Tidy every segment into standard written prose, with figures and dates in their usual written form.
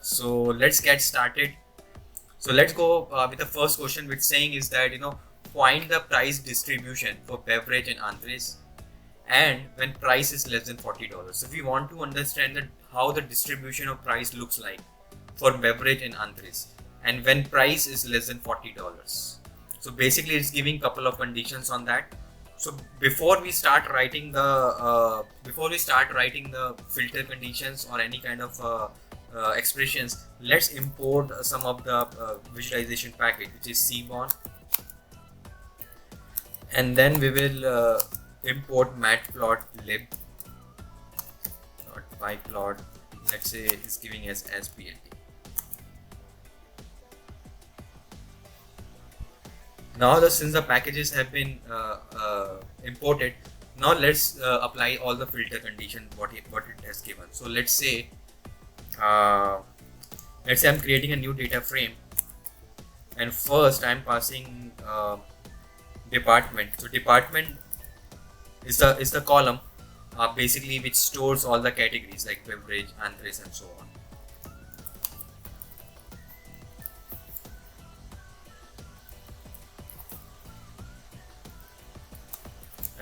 So let's get started. So let's go with the first question, which saying is that find the price distribution for beverage and entrees, and when price is less than $40. So we want to understand that how the distribution of price looks like for beverage and entrees, and when price is less than $40. So basically, it's giving couple of conditions on that. So before we start writing the filter conditions or any kind of expressions, let's import some of the visualization package, which is Seaborn, and then we will import matplotlib .pyplot. Let's say it's giving us as PLT. Now since the packages have been imported, now let's apply all the filter condition what it has given. So let's say I'm creating a new data frame, and first I'm passing department. So department is the column basically which stores all the categories like beverage, entrees, and so on.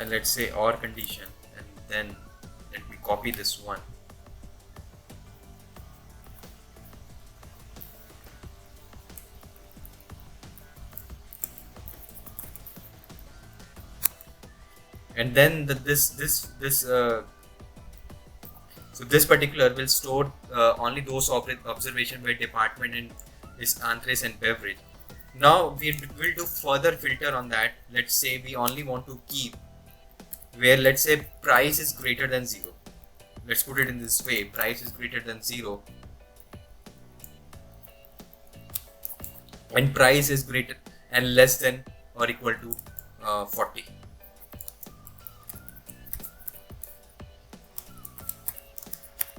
And let's say or condition, and then let me copy this one. And then this particular will store only those observation where department and is entrees and beverage. Now we will do further filter on that. Let's say we only want to keep where, let's say, price is greater than 0. Let's put it in this way: price is greater than 0 and price is greater and less than or equal to 40.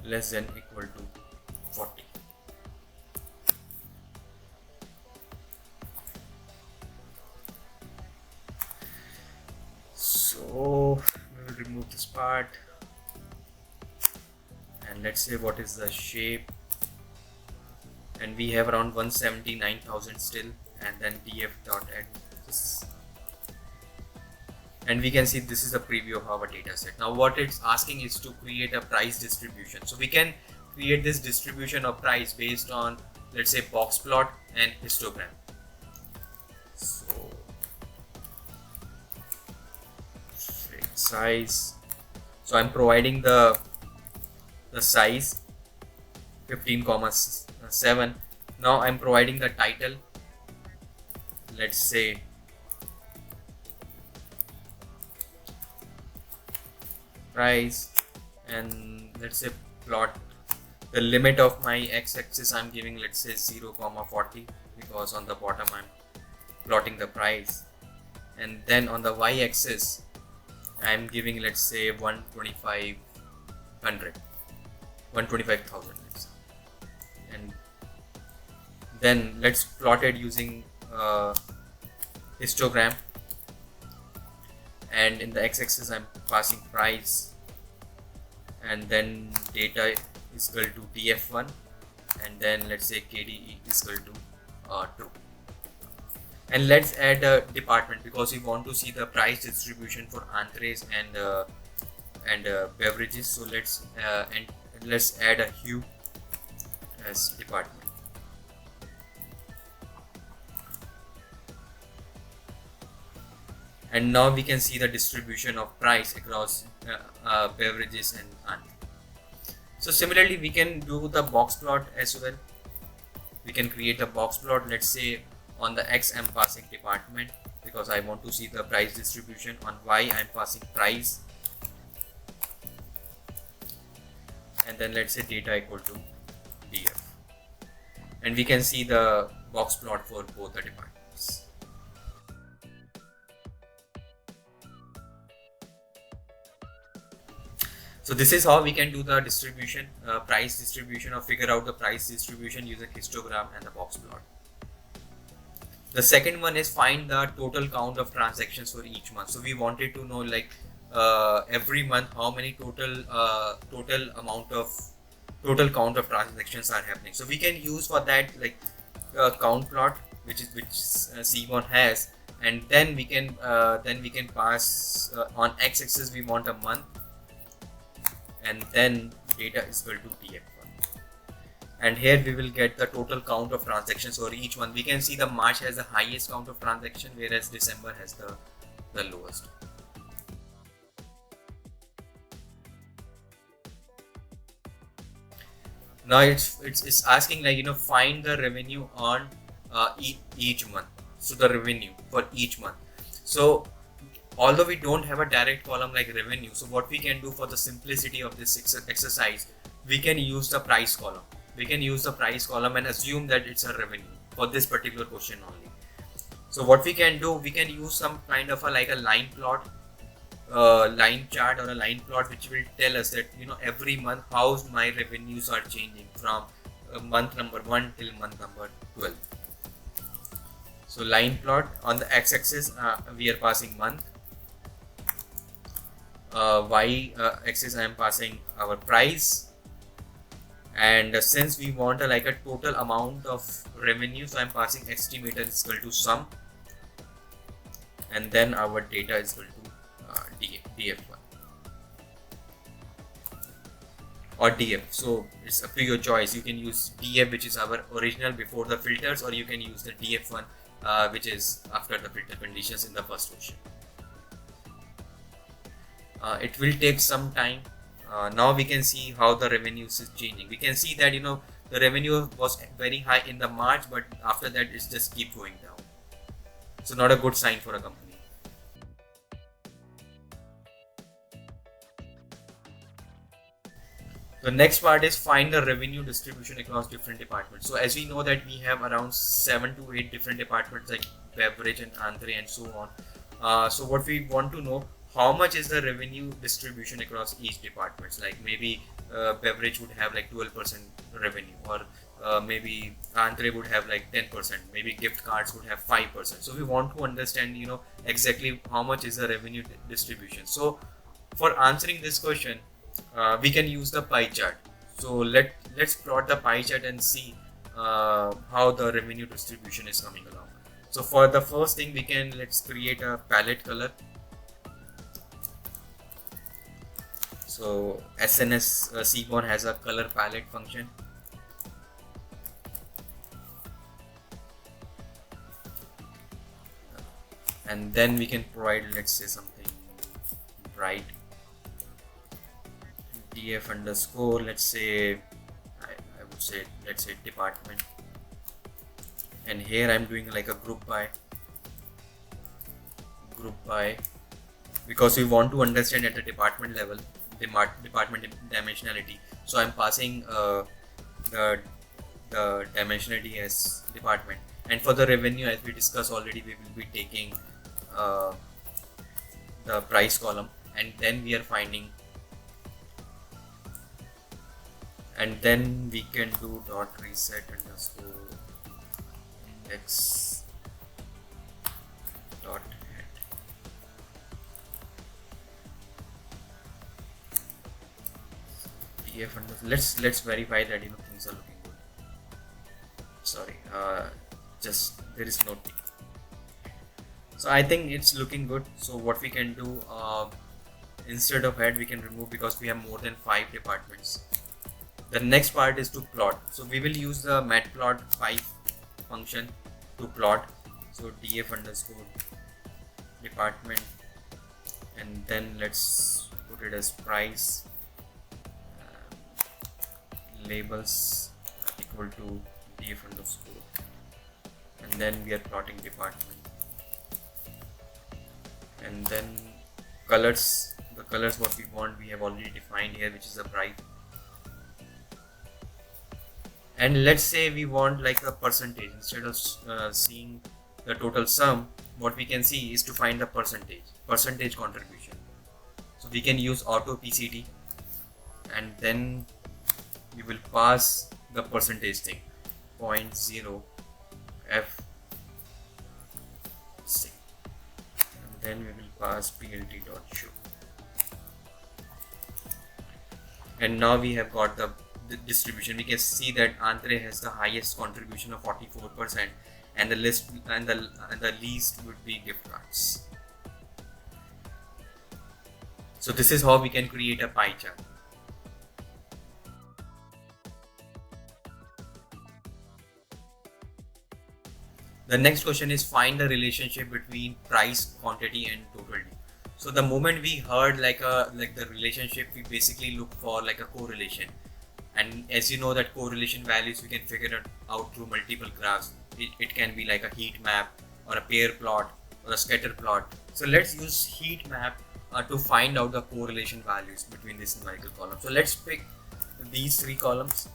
Less than equal to 40. So we will remove this part, and let's say what is the shape, and we have around 179,000 still, and then df.add this, and we can see this is a preview of our data set. Now what it's asking is to create a price distribution. So we can create this distribution of price based on, let's say, box plot and histogram. So size, so I'm providing the size 15,7. Now I'm providing the title, let's say price, and let's say plot. The limit of my x-axis I'm giving, let's say 0,40, because on the bottom I'm plotting the price, and then on the y-axis I'm giving, let's say 125,000, let's say. And then let's plot it using histogram, and in the x-axis I'm passing price, and then data is equal to df1, and then let's say kde is equal to true. And let's add a department because we want to see the price distribution for entrees and beverages. So let's add a hue as department. And now we can see the distribution of price across beverages and entrees. So similarly, we can do the box plot as well. We can create a box plot. Let's say on the X I'm passing department because I want to see the price distribution. On Y I'm passing price, and then let's say data equal to df, and we can see the box plot for both the departments. So this is how we can do the distribution, price distribution, or figure out the price distribution using histogram and the box plot. The second one is find the total count of transactions for each month. So we wanted to know, like, every month how many total amount of total count of transactions are happening. So we can use for that like count plot, which Seaborn has, and then we can pass on x-axis we want a month, and then data is equal to df1, and here we will get the total count of transactions for each one. We can see the March has the highest count of transaction, whereas December has the lowest. Now it's asking like, find the revenue on each month. So the revenue for each month. So although we don't have a direct column like revenue, so what we can do for the simplicity of this exercise, we can use the price column. We can use the price column and assume that it's a revenue for this particular question only. So what we can do, we can use some kind of a line plot, line chart or a line plot, which will tell us that every month how my revenues are changing from month number 1 till month number 12. So line plot, on the x-axis we are passing month, y-axis I am passing our price, and since we want a total amount of revenue, so I am passing estimator is equal to sum, and then our data is equal to df1 or df. So it's up to your choice. You can use df, which is our original before the filters, or you can use the df1 which is after the filter conditions in the first question. It will take some time. Now we can see how the revenues is changing. We can see that the revenue was very high in the March, but after that it's just keep going down. So not a good sign for a company. The next part is find the revenue distribution across different departments. So as we know that we have around 7 to 8 different departments like beverage and entree and so on. So what we want to know, how much is the revenue distribution across each departments? Like maybe beverage would have like 12% revenue, or maybe entree would have like 10%, maybe gift cards would have 5%. So we want to understand exactly how much is the revenue distribution. So for answering this question, we can use the pie chart. So let's plot the pie chart and see how the revenue distribution is coming along. So for the first thing, let's create a palette color. So SNS Seaborn has a color palette function. And then we can provide, let's say, something bright. df underscore, let's say, I would say, let's say department. And here I'm doing like a group by, because we want to understand at the department level, department dimensionality. So I'm passing the dimensionality as department. And for the revenue, as we discussed already, we will be taking the price column, and then we are finding, and then we can do dot reset underscore index dot head. df underscore, let's verify that things are looking good. Sorry, just there is no tick. So I think it's looking good. So what we can do, instead of head we can remove, because we have more than 5 departments. The next part is to plot. So we will use the matplot5 function to plot. So df underscore department, and then let's put it as price, labels equal to df underscore, and then we are plotting department. And then colors, the colors what we want we have already defined here, which is a bright. And let's say we want like a percentage. Instead of seeing the total sum, what we can see is to find the percentage contribution. So we can use auto PCT, and then we will pass the percentage thing, 0.0 f, and then we will pass plt.show. And now we have got the distribution, we can see that Andre has the highest contribution of 44%, and the least would be gift cards. So this is how we can create a pie chart. The next question is find the relationship between price, quantity, and total due. So the moment we heard like the relationship, we basically look for like a correlation. And as you know that correlation values we can figure it out through multiple graphs. It can be like a heat map or a pair plot or a scatter plot. So let's use heat map to find out the correlation values between these numerical columns. So let's pick these three columns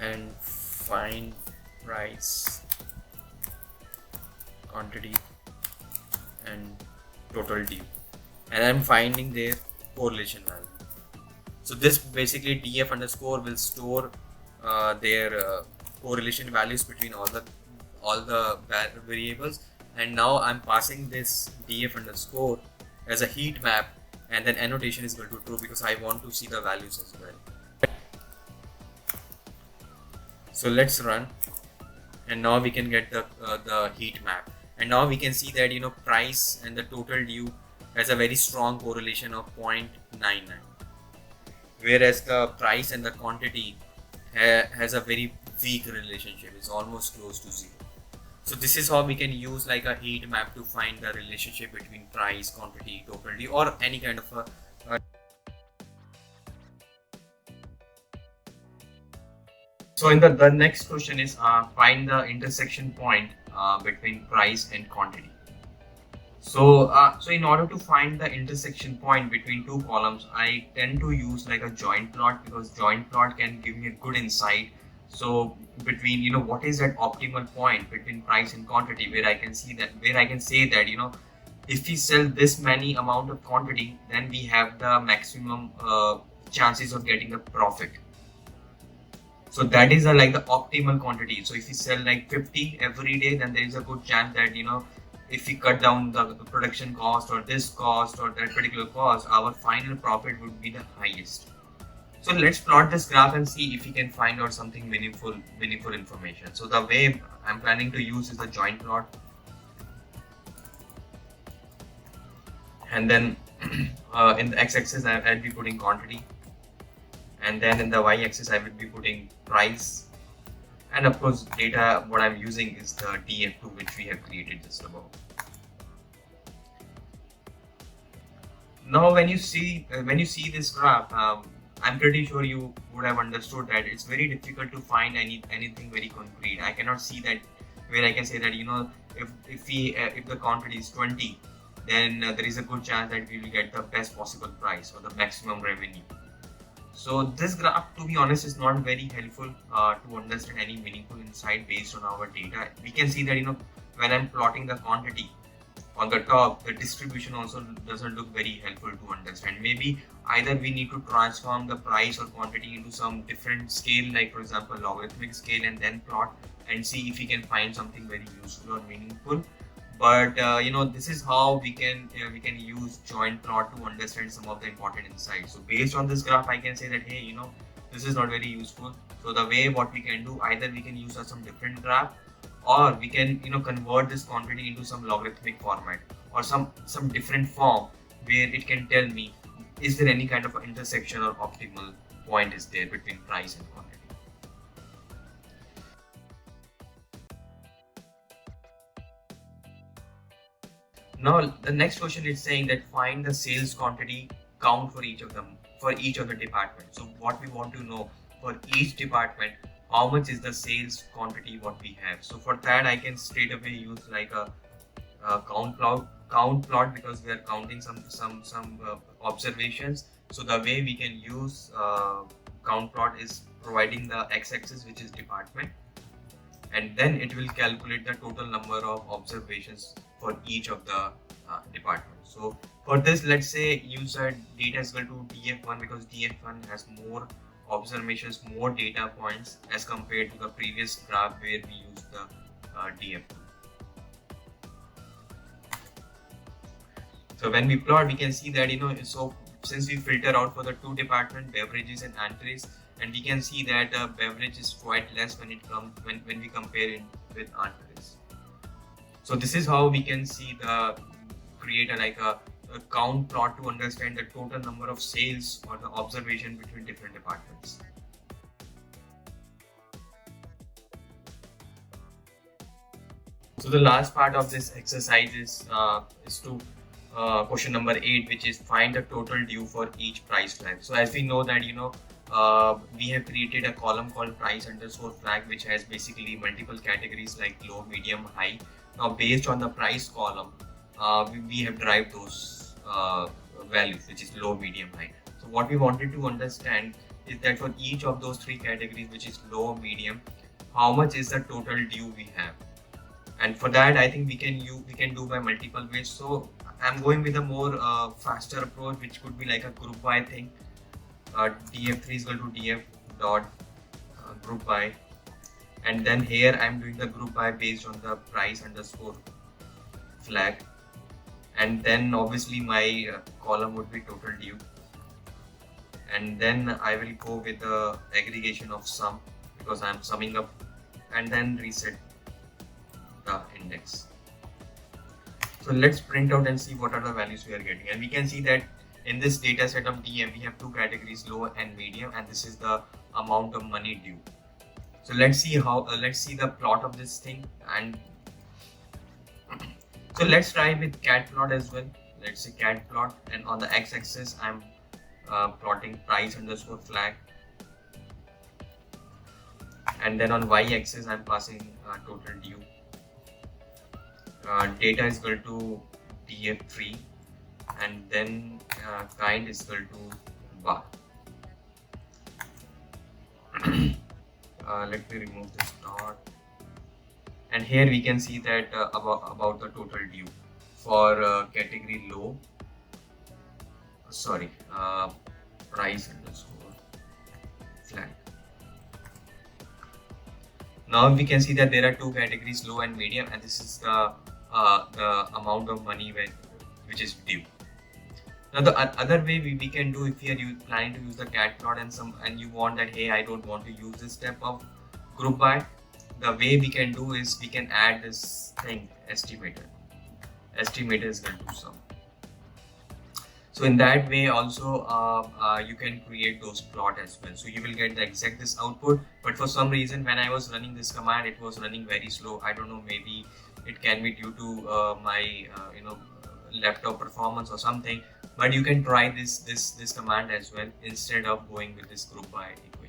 and find price, quantity, and total due, and I'm finding their correlation value. So this basically df underscore will store their correlation values between all the variables, and now I'm passing this df underscore as a heat map, and then annotation is equal to true because I want to see the values as well. So let's run, and now we can get the heat map, and now we can see that price and the total due has a very strong correlation of 0.99, whereas the price and the quantity has a very weak relationship. It's almost close to zero. So this is how we can use like a heat map to find the relationship between price, quantity, total due, or any kind of a So in the next question is find the intersection point between price and quantity. So in order to find the intersection point between two columns, I tend to use like a joint plot, because joint plot can give me a good insight. So between what is that optimal point between price and quantity, where I can say that if we sell this many amount of quantity, then we have the maximum chances of getting a profit. So that is like the optimal quantity. So if we sell like 50 every day, then there is a good chance that if we cut down the production cost or this cost or that particular cost, our final profit would be the highest. So let's plot this graph and see if we can find out something meaningful information. So the way I'm planning to use is the joint plot, and then in the x-axis I'll be putting quantity, and then in the y-axis I will be putting price, and of course data what I'm using is the df2 which we have created just above. Now when you see this graph, I'm pretty sure you would have understood that it's very difficult to find anything very concrete. I cannot see that where I can say that if the quantity is 20, then there is a good chance that we will get the best possible price or the maximum revenue. So this graph, to be honest, is not very helpful to understand any meaningful insight based on our data. We can see that when I'm plotting the quantity on the top, the distribution also doesn't look very helpful to understand. Maybe either we need to transform the price or quantity into some different scale, like for example logarithmic scale, and then plot and see if we can find something very useful or meaningful. But this is how we can use joint plot to understand some of the important insights. So based on this graph, I can say that hey, this is not very useful. So the way what we can do, either we can use some different graph, or we can convert this quantity into some logarithmic format or some different form where it can tell me is there any kind of intersection or optimal point is there between price and quantity. Now the next question is saying that find the sales quantity count for each of the departments. So what we want to know for each department, how much is the sales quantity what we have. So for that I can straight away use like a count plot because we are counting some observations. So the way we can use count plot is providing the x-axis, which is department, and then it will calculate the total number of observations for each of the departments. So for this, let's say use data is equal to df1 because df1 has more observations, more data points as compared to the previous graph where we used the df2. So when we plot, we can see that so since we filter out for the two department, beverages and entrees, and we can see that beverage is quite less when it comes when we compare it with entrees. So this is how we can see the create a count plot to understand the total number of sales or the observation between different departments. So the last part of this exercise is to question number 8, which is find the total due for each price flag. So as we know that we have created a column called price underscore flag, which has basically multiple categories like low, medium, high. Now based on the price column, we have derived those values, which is low, medium, high. So what we wanted to understand is that for each of those three categories, which is low, medium, how much is the total due we have. And for that, I think we can do by multiple ways. So I'm going with a more faster approach, which could be like a group by thing. df3 is equal to df dot group by, and then here I'm doing the group by based on the price underscore flag, and then obviously my column would be total due, and then I will go with the aggregation of sum because I'm summing up, and then reset the index. So let's print out and see what are the values we are getting, and we can see that in this data set of DM we have two categories, low and medium, and this is the amount of money due. So let's see how let's see the plot of this thing, and so let's try with cat plot as well. Let's say cat plot, and on the x-axis I'm plotting price underscore flag, and then on y-axis I'm passing total due. Data is equal to df3, and then kind is equal to bar. Let me remove this dot, and here we can see that about the total due for category low, price underscore flag. Now we can see that there are two categories, low and medium, and this is the amount of money which is due. Now the other way we can do, if you are planning to use the cat plot and you want that, hey, I don't want to use this step of group by, the way we can do is we can add this thing estimator. Estimator is equal to sum. So in that way also you can create those plot as well. So you will get the exact this output, but for some reason when I was running this command, it was running very slow. I don't know, maybe it can be due to my laptop performance or something. But you can try this command as well instead of going with this group by equation.